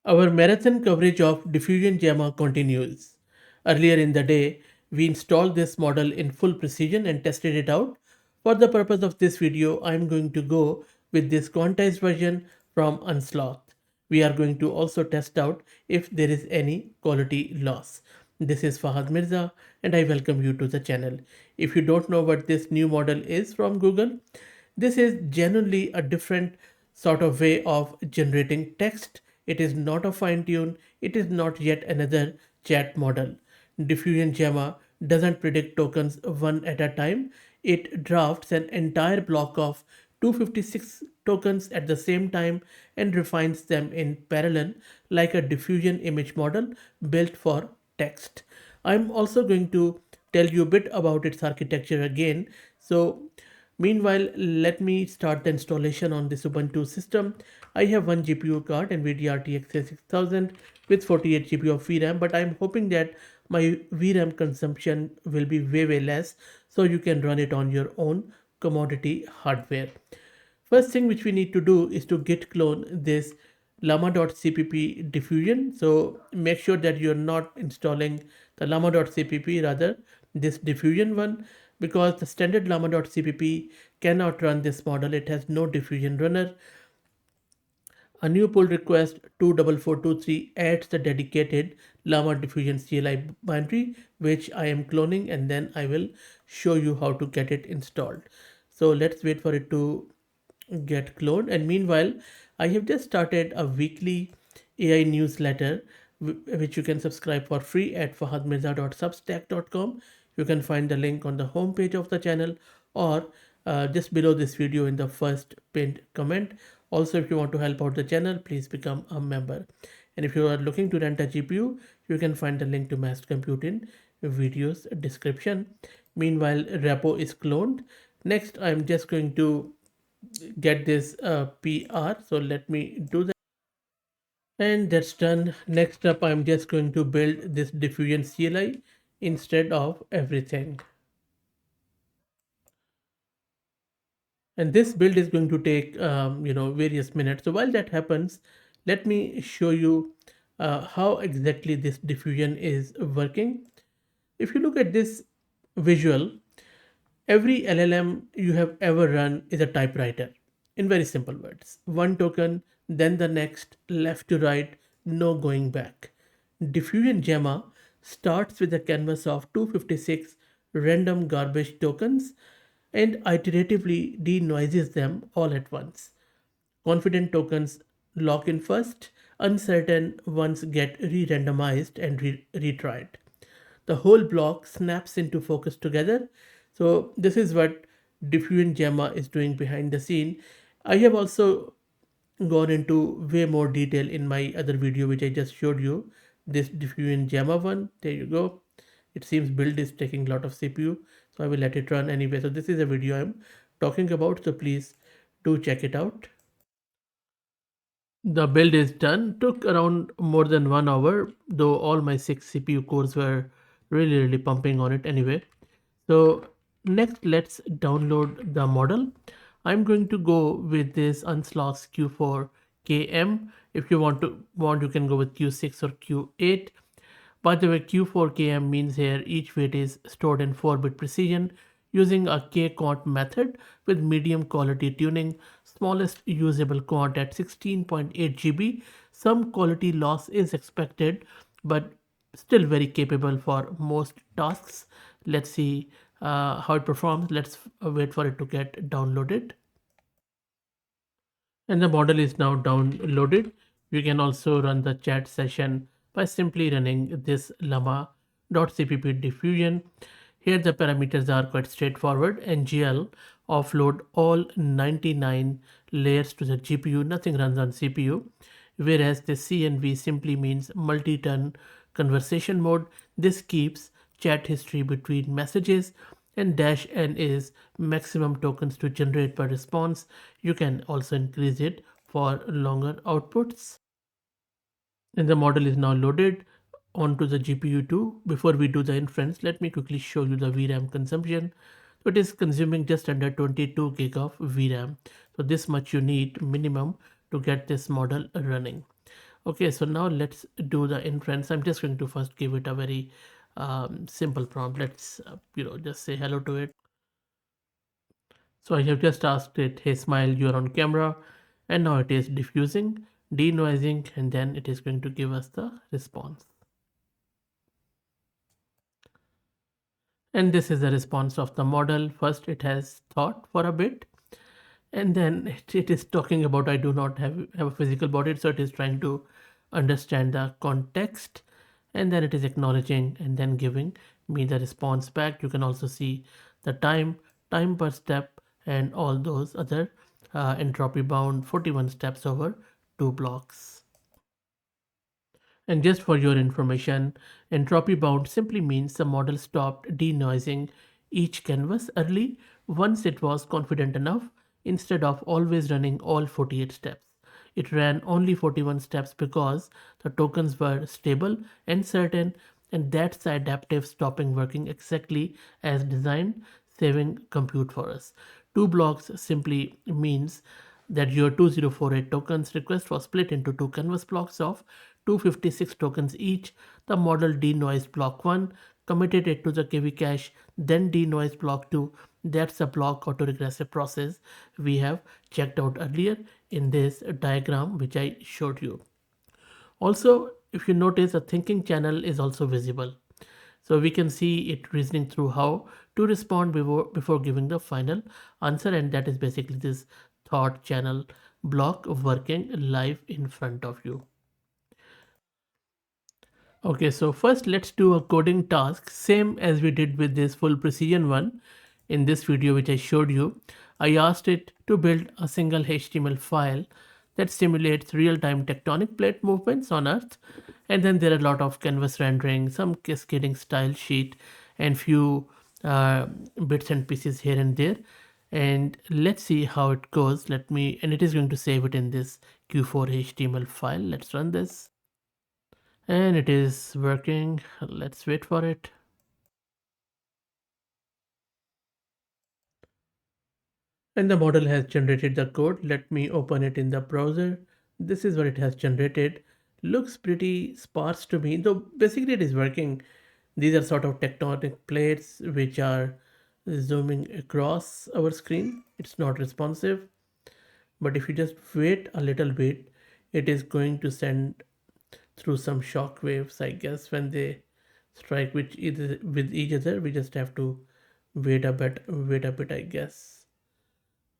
Our marathon coverage of DiffusionGemma continues. Earlier in the day, we installed this model in full precision and tested it out. For the purpose of this video, I am going to go with this quantized version from Unsloth. We are going to also test out if there is any quality loss. This is Fahad Mirza and I welcome you to the channel. If you don't know what this new model is from Google, this is genuinely a different sort of way of generating text. It is not a fine tune, it is not yet another chat model. Diffusion Gemma doesn't predict tokens one at a time, it drafts an entire block of 256 tokens at the same time and refines them in parallel like a diffusion image model built for text. I'm also going to tell you a bit about its architecture again. So meanwhile, let me start the installation on this Ubuntu system. I have one GPU card, NVIDIA RTX 6000 with 48 GB of VRAM, but I'm hoping that my VRAM consumption will be way less so you can run it on your own commodity hardware. First thing which we need to do is to git clone this llama.cpp diffusion. So make sure that you're not installing the llama.cpp, rather this diffusion one, because the standard llama.cpp cannot run this model. It has no diffusion runner. A new pull request 24423 adds the dedicated llama diffusion CLI binary, which I am cloning, and then I will show you how to get it installed. So let's wait for it to get cloned. And meanwhile, I have just started a weekly AI newsletter which you can subscribe for free at fahadmirza.substack.com. You can find the link on the homepage of the channel or just below this video in the first pinned comment. Also, if you want to help out the channel, please become a member. And if you are looking to rent a GPU, you can find the link to Massed Compute in video's description. Meanwhile, repo is cloned. Next, I'm just going to get this PR. So let me do that. And that's done. Next up, I'm just going to build this diffusion CLI instead of everything. And this build is going to take various minutes. So while that happens, let me show you how exactly this diffusion is working. If you look at this visual, every LLM you have ever run is a typewriter. In very simple words, one token, then the next, left to right, no going back. Diffusion Gemma starts with a canvas of 256 random garbage tokens and iteratively denoises them all at once. Confident tokens lock in first, uncertain ones get re-randomized and retried. The whole block snaps into focus together. So this is what Diffusion Gemma is doing behind the scene. I have also gone into way more detail in my other video which I just showed you. This Diffusion Gemma one, there you go. It seems build is taking a lot of CPU, so I will let it run anyway. So this is a video I'm talking about, so please do check it out. The build is done. Took around more than 1 hour, though all my 6 CPU cores were really pumping on it anyway. So next, let's download the model. I'm going to go with this Unsloth Q4 KM. If you want, you can go with Q6 or Q8. By the way, Q4 KM means here each weight is stored in 4-bit precision using a K-count method with medium quality tuning, smallest usable count at 16.8 GB. Some quality loss is expected, but still very capable for most tasks. Let's see how it performs. Let's wait for it to get downloaded. And the model is now downloaded. You can also run the chat session by simply running this llama.cpp diffusion. Here the parameters are quite straightforward. NGL offload all 99 layers to the GPU, nothing runs on CPU. Whereas the CNV simply means multi-turn conversation mode. This keeps chat history between messages, and -n is maximum tokens to generate per response. You can also increase it for longer outputs. And the model is now loaded onto the GPU too. Before we do the inference, let me quickly show you the VRAM consumption. So it is consuming just under 22 gig of VRAM. So this much you need minimum to get this model running. Okay, so now let's do the inference. I'm just going to first give it a very simple prompt. Let's just say hello to it. So I have just asked it, hey smile, you're on camera, and now it is diffusing, denoising, and then it is going to give us the response. And this is the response of the model. First it has thought for a bit, and then it is talking about I do not have a physical body, so it is trying to understand the context, and then it is acknowledging and then giving me the response back. You can also see the time per step, and all those other entropy bound 41 steps over 2 blocks. And just for your information, entropy bound simply means the model stopped denoising each canvas early once it was confident enough, instead of always running all 48 steps. It ran only 41 steps because the tokens were stable and certain, and that's the adaptive stopping working exactly as designed, saving compute for us. 2 blocks simply means that your 2048 tokens request was split into 2 canvas blocks of 256 tokens each. The model denoised block 1, committed it to the KV cache, then denoised block 2. That's the block autoregressive process we have checked out earlier in this diagram which I showed you. Also, if you notice, a thinking channel is also visible. So we can see it reasoning through how to respond before giving the final answer, and that is basically this thought channel block working live in front of you. Okay, so first let's do a coding task, same as we did with this full precision one in this video which I showed you. I asked it to build a single HTML file that simulates real-time tectonic plate movements on Earth, and then there are a lot of canvas rendering, some cascading style sheet, and few bits and pieces here and there. And let's see how it goes. And it is going to save it in this Q4 HTML file. Let's run this. And it is working. Let's wait for it. And the model has generated the code. Let me open it in the browser. This is what it has generated. Looks pretty sparse to me, though basically it is working. These are sort of tectonic plates which are zooming across our screen. It's not responsive, but if you just wait a little bit, it is going to send through some shock waves, I guess, when they strike with each other. We just have to wait a bit, I guess.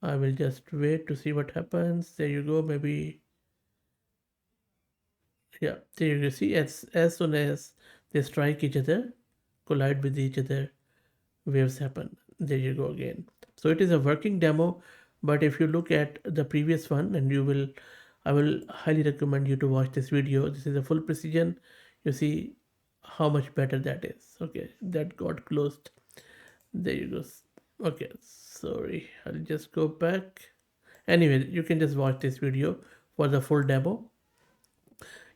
I will just wait to see what happens. There you go. Maybe, yeah, there you see, as soon as they strike each other, collide with each other, waves happen. There you go again. So it is a working demo, but if you look at the previous one, and I will highly recommend you to watch this video. This is a full precision. You see how much better that is. Okay, that got closed. There you go. Okay, sorry, I'll just go back. Anyway, you can just watch this video for the full demo.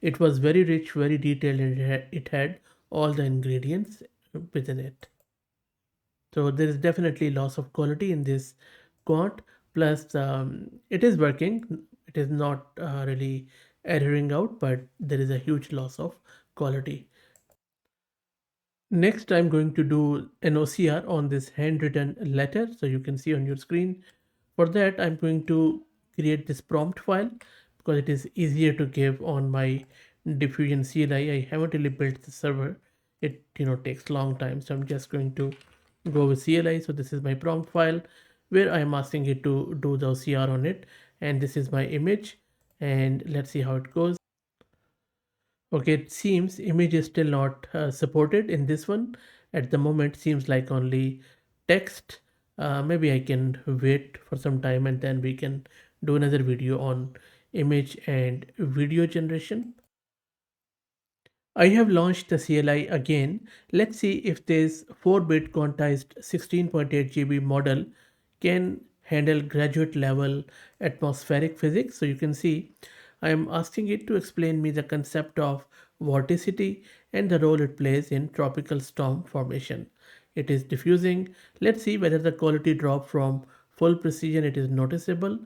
It was very rich, very detailed, and it had all the ingredients within it. So there is definitely loss of quality in this quant. Plus, it is working. It is not really erroring out, but there is a huge loss of quality. Next, I'm going to do an OCR on this handwritten letter. So you can see on your screen. For that, I'm going to create this prompt file because it is easier to give on my diffusion CLI. I haven't really built the server. It takes long time. So I'm just going to go with CLI. So this is my prompt file where I'm asking it to do the OCR on it. And this is my image. And let's see how it goes. Okay, it seems image is still not supported in this one. At the moment, seems like only text. Maybe I can wait for some time and then we can do another video on image and video generation. I have launched the CLI again. Let's see if this 4-bit quantized 16.8 GB model can handle graduate level atmospheric physics. So you can see I am asking it to explain me the concept of vorticity and the role it plays in tropical storm formation. It is diffusing. Let's see whether the quality drop from full precision it is noticeable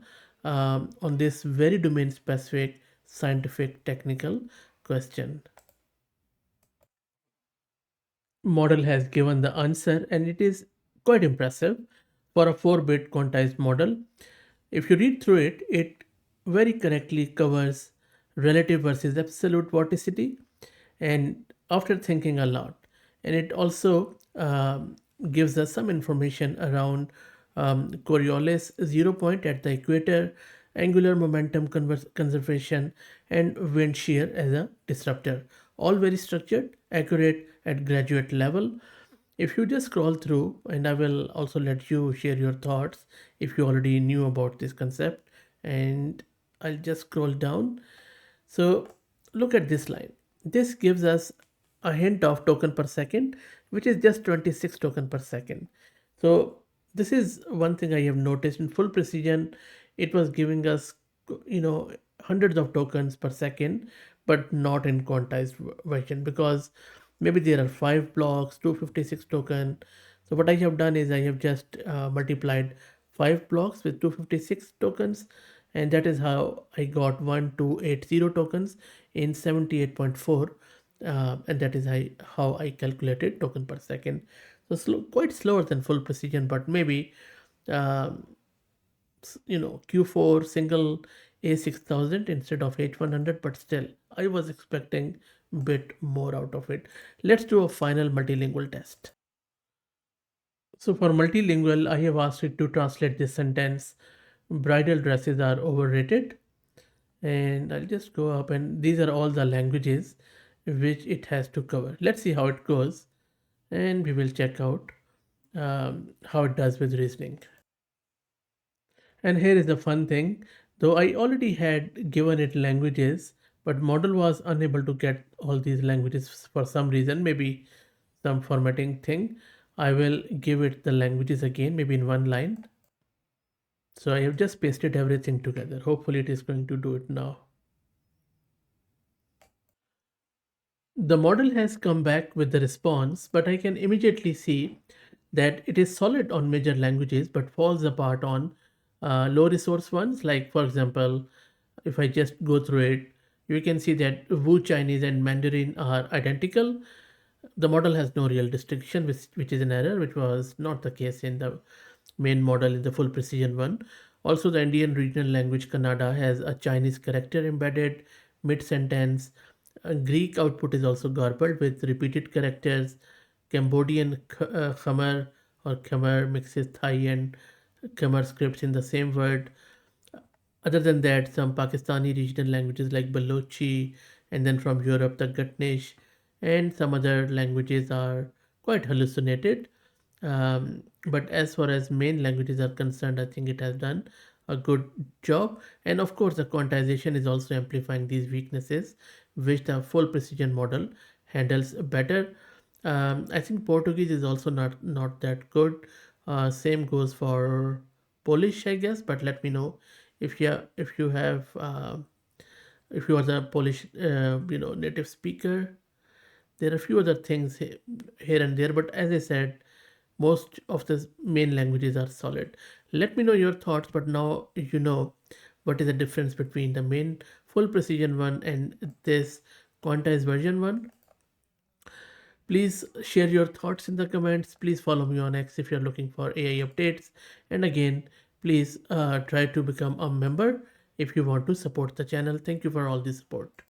on this very domain specific scientific technical question. Model has given the answer and it is quite impressive for a 4-bit quantized model. If you read through it, it very correctly covers relative versus absolute vorticity, and after thinking a lot, and it also gives us some information around Coriolis zero point at the equator, angular momentum conservation, and wind shear as a disruptor. All very structured, accurate at graduate level. If you just scroll through, and I will also let you share your thoughts if you already knew about this concept, and I'll just scroll down. So look at this line. This gives us a hint of token per second, which is just 26 token per second. So this is one thing I have noticed in full precision. It was giving us, you know, hundreds of tokens per second, but not in quantized version, because maybe there are 5 blocks, 256 token. So what I have done is I have just multiplied 5 blocks with 256 tokens, and that is how I got 1280 tokens in 78.4, and that is how I calculated token per second. So quite slower than full precision, but maybe um, Q4 single A6000 instead of H100, but still I was expecting bit more out of it. Let's do a final multilingual test. So for multilingual, I have asked it to translate this sentence: bridal dresses are overrated. And I'll just go up, and these are all the languages which it has to cover. Let's see how it goes, and we will check out how it does with reasoning. And here is the fun thing: though I already had given it languages, but model was unable to get all these languages for some reason, maybe some formatting thing. I will give it the languages again, maybe in one line. So I have just pasted everything together. Hopefully it is going to do it now. The model has come back with the response, but I can immediately see that it is solid on major languages but falls apart on low resource ones. Like, for example, if I just go through it, you can see that Wu Chinese and Mandarin are identical. The model has no real distinction, which is an error, which was not the case in the main model in the full precision one. Also, the Indian regional language Kannada has a Chinese character embedded mid sentence. Greek output is also garbled with repeated characters. Cambodian Khmer or Khmer mixes Thai and Khmer scripts in the same word. Other than that, some Pakistani regional languages like Balochi, and then from Europe, the Gutnish, and some other languages are quite hallucinated. But as far as main languages are concerned, I think it has done a good job. And of course, the quantization is also amplifying these weaknesses, which the full precision model handles better. I think Portuguese is also not that good. Same goes for Polish, I guess. But let me know if you have if you are the Polish native speaker. There are a few other things here and there, but as I said, most of the main languages are solid. Let me know your thoughts, but now you know what is the difference between the main full precision one and this quantized version one. Please share your thoughts in the comments. Please follow me on X if you're looking for AI updates. And again, please try to become a member if you want to support the channel. Thank you for all the support.